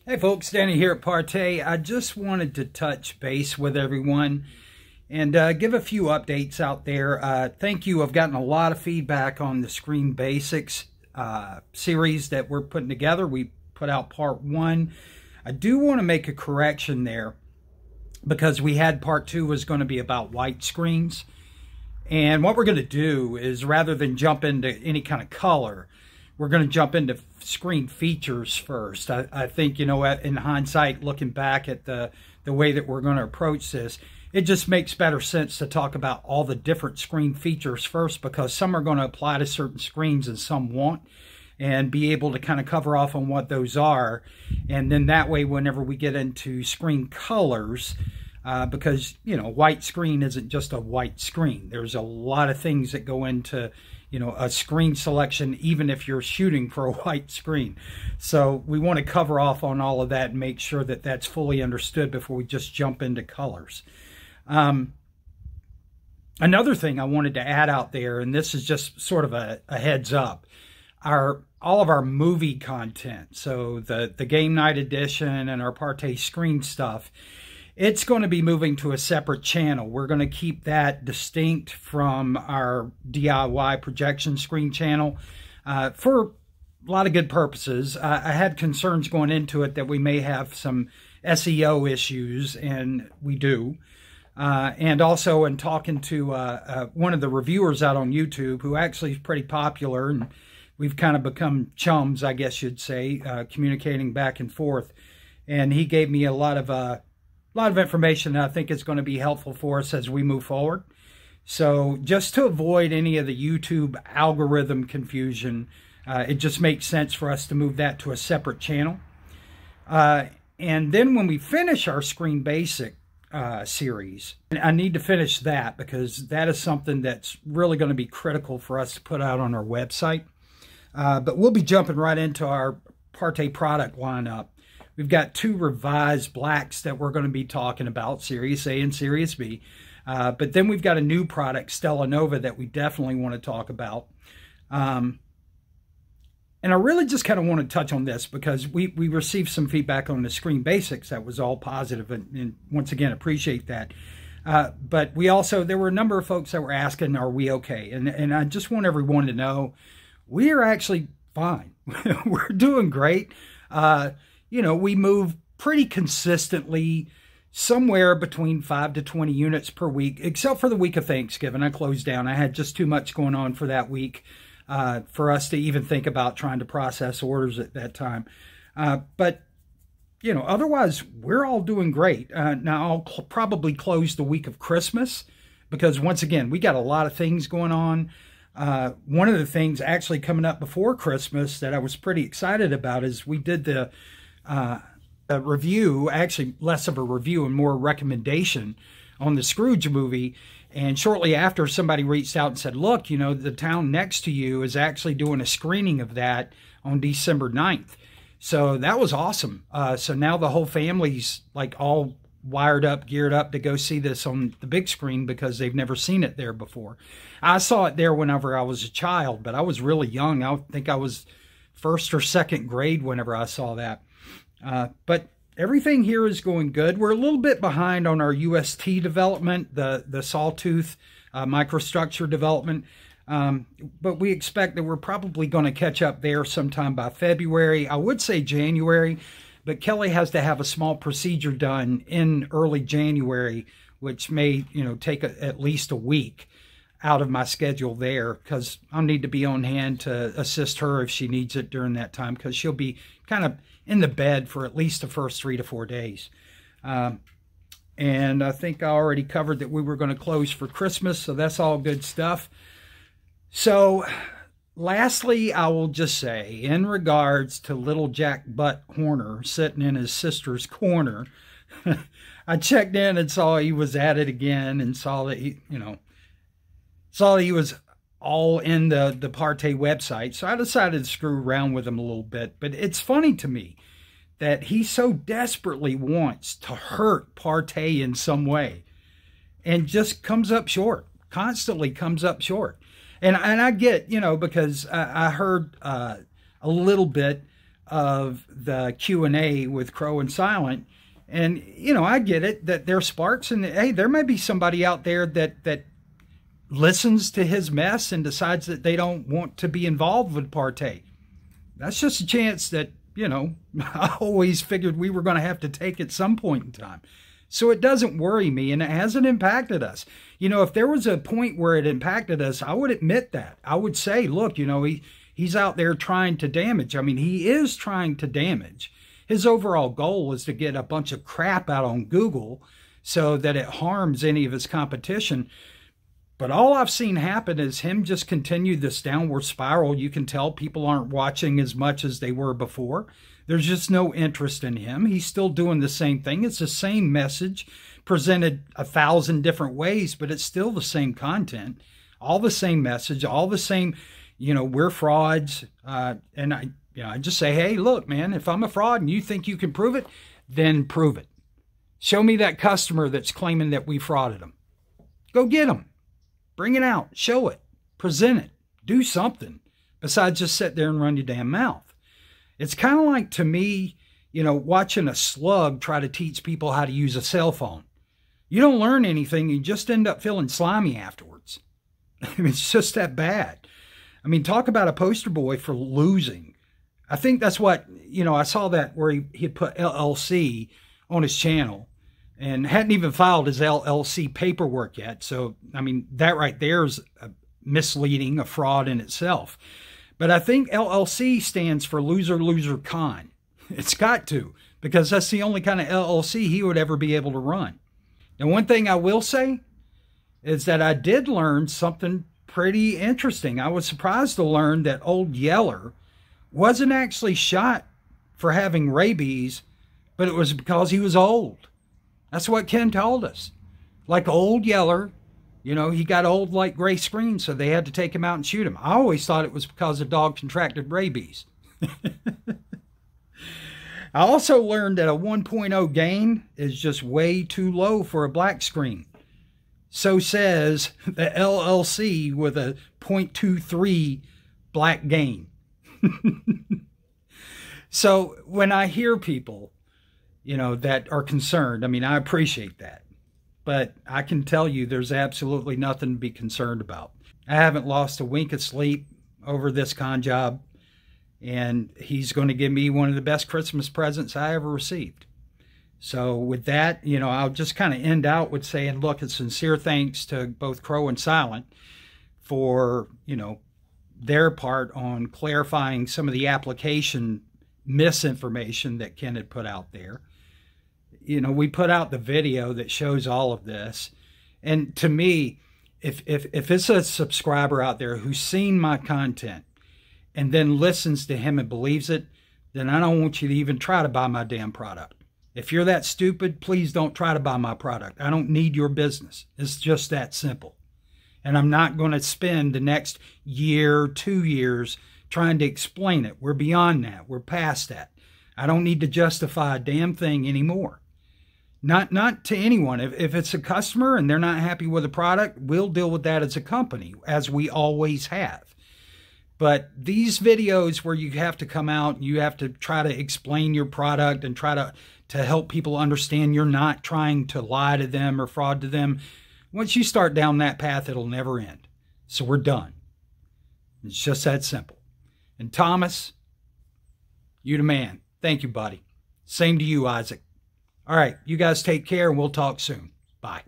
Hey folks, Danny here at Partey. I just wanted to touch base with everyone and give a few updates out there. Thank you. I've gotten a lot of feedback on the Screen Basics series that we're putting together. We put out part 1. I do want to make a correction there because we had part 2 was going to be about white screens. And what we're going to do is, rather than jump into any kind of color, we're going to jump into screen features first. I think, you know, in hindsight, looking back at the way that we're going to approach this, it just makes better sense to talk about all the different screen features first, because some are going to apply to certain screens and some won't, and be able to kind of cover off on what those are. And then that way, whenever we get into screen colors, because, you know, white screen isn't just a white screen. There's a lot of things that go into, you know, a screen selection, even if you're shooting for a white screen. So we want to cover off on all of that and make sure that that's fully understood before we just jump into colors. Another thing I wanted to add out there, and this is just sort of a heads up, all of our movie content, so the game night edition and our Partey screen stuff, it's going to be moving to a separate channel. We're going to keep that distinct from our DIY projection screen channel for a lot of good purposes. I had concerns going into it that we may have some SEO issues, and we do. And also in talking to one of the reviewers out on YouTube, who actually is pretty popular, and we've kind of become chums, I guess you'd say, communicating back and forth. And he gave me a lot of information that I think is going to be helpful for us as we move forward. So just to avoid any of the YouTube algorithm confusion, it just makes sense for us to move that to a separate channel. And then when we finish our Screen Basic series, and I need to finish that because that is something that's really going to be critical for us to put out on our website. But we'll be jumping right into our Partey product lineup. We've got 2 revised blacks that we're going to be talking about, Series A and Series B. But then we've got a new product, Stella Nova, that we definitely want to talk about. And I really just kind of want to touch on this because we received some feedback on the Screen Basics that was all positive, and once again, appreciate that. But there were a number of folks that were asking, are we okay? And I just want everyone to know, we are actually fine. We're doing great. You know, we move pretty consistently somewhere between 5 to 20 units per week, except for the week of Thanksgiving. I closed down. I had just too much going on for that week for us to even think about trying to process orders at that time. But, you know, otherwise, we're all doing great. Now, I'll probably close the week of Christmas because, once again, we got a lot of things going on. One of the things actually coming up before Christmas that I was pretty excited about is we did a review, actually less of a review and more a recommendation on the Scrooge movie. And shortly after, somebody reached out and said, look, you know, the town next to you is actually doing a screening of that on December 9th. So that was awesome. So now the whole family's like all wired up, geared up to go see this on the big screen because they've never seen it there before. I saw it there whenever I was a child, but I was really young. I think I was 1st or 2nd grade whenever I saw that. But everything here is going good. We're a little bit behind on our UST development, the Sawtooth microstructure development. But we expect that we're probably going to catch up there sometime by February. I would say January, but Kelly has to have a small procedure done in early January, which may, you know, take at least a week out of my schedule there, because I'll need to be on hand to assist her if she needs it during that time, because she'll be kind of in the bed for at least the first 3 to 4 days. And I think I already covered that we were going to close for Christmas, so that's all good stuff. So lastly, I will just say, in regards to little Jack Butt Horner sitting in his sister's corner, I checked in and saw he was at it again, and saw that he was all in the Partey website. So I decided to screw around with him a little bit. But it's funny to me that he so desperately wants to hurt Partey in some way and just comes up short, constantly comes up short. And I get, you know, because I heard a little bit of the Q&A with Crow and Silent. And, you know, I get it that there's sparks, and hey, there may be somebody out there that listens to his mess and decides that they don't want to be involved with Partay. That's just a chance that, you know, I always figured we were going to have to take at some point in time. So it doesn't worry me, and it hasn't impacted us. You know, if there was a point where it impacted us, I would admit that. I would say, look, you know, he's out there trying to damage. I mean, he is trying to damage. His overall goal is to get a bunch of crap out on Google so that it harms any of his competition. But all I've seen happen is him just continue this downward spiral. You can tell people aren't watching as much as they were before. There's just no interest in him. He's still doing the same thing. It's the same message presented 1,000 different ways, but it's still the same content, all the same message, all the same, you know, we're frauds. And I just say, hey, look, man, if I'm a fraud and you think you can prove it, then prove it. Show me that customer that's claiming that we frauded them. Go get them. Bring it out. Show it. Present it. Do something besides just sit there and run your damn mouth. It's kind of like, to me, you know, watching a slug try to teach people how to use a cell phone. You don't learn anything. You just end up feeling slimy afterwards. It's just that bad. I mean, talk about a poster boy for losing. I think that's what, you know, I saw that where he had put LLC on his channel and hadn't even filed his LLC paperwork yet. So, I mean, that right there is misleading, a fraud in itself. But I think LLC stands for loser, loser, con. It's got to, because that's the only kind of LLC he would ever be able to run. And one thing I will say is that I did learn something pretty interesting. I was surprised to learn that Old Yeller wasn't actually shot for having rabies, but it was because he was old. That's what Ken told us. Like Old Yeller, you know, he got old like gray screen, so they had to take him out and shoot him. I always thought it was because the dog contracted rabies. I also learned that a 1.0 gain is just way too low for a black screen. So says the LLC with a 0.23 black gain. So when I hear people, you know, that are concerned, I mean, I appreciate that. But I can tell you there's absolutely nothing to be concerned about. I haven't lost a wink of sleep over this con job, and he's going to give me one of the best Christmas presents I ever received. So with that, you know, I'll just kind of end out with saying, look, a sincere thanks to both Crow and Silent for, you know, their part on clarifying some of the application misinformation that Ken had put out there. You know, we put out the video that shows all of this. And to me, if it's a subscriber out there who's seen my content and then listens to him and believes it, then I don't want you to even try to buy my damn product. If you're that stupid, please don't try to buy my product. I don't need your business. It's just that simple. And I'm not going to spend the next year, 2 years trying to explain it. We're beyond that. We're past that. I don't need to justify a damn thing anymore. Not to anyone. If it's a customer and they're not happy with the product, we'll deal with that as a company, as we always have. But these videos where you have to come out and you have to try to explain your product and try to help people understand you're not trying to lie to them or fraud to them, once you start down that path, it'll never end. So we're done. It's just that simple. And Thomas, you the man. Thank you, buddy. Same to you, Isaac. All right, you guys take care, and we'll talk soon. Bye.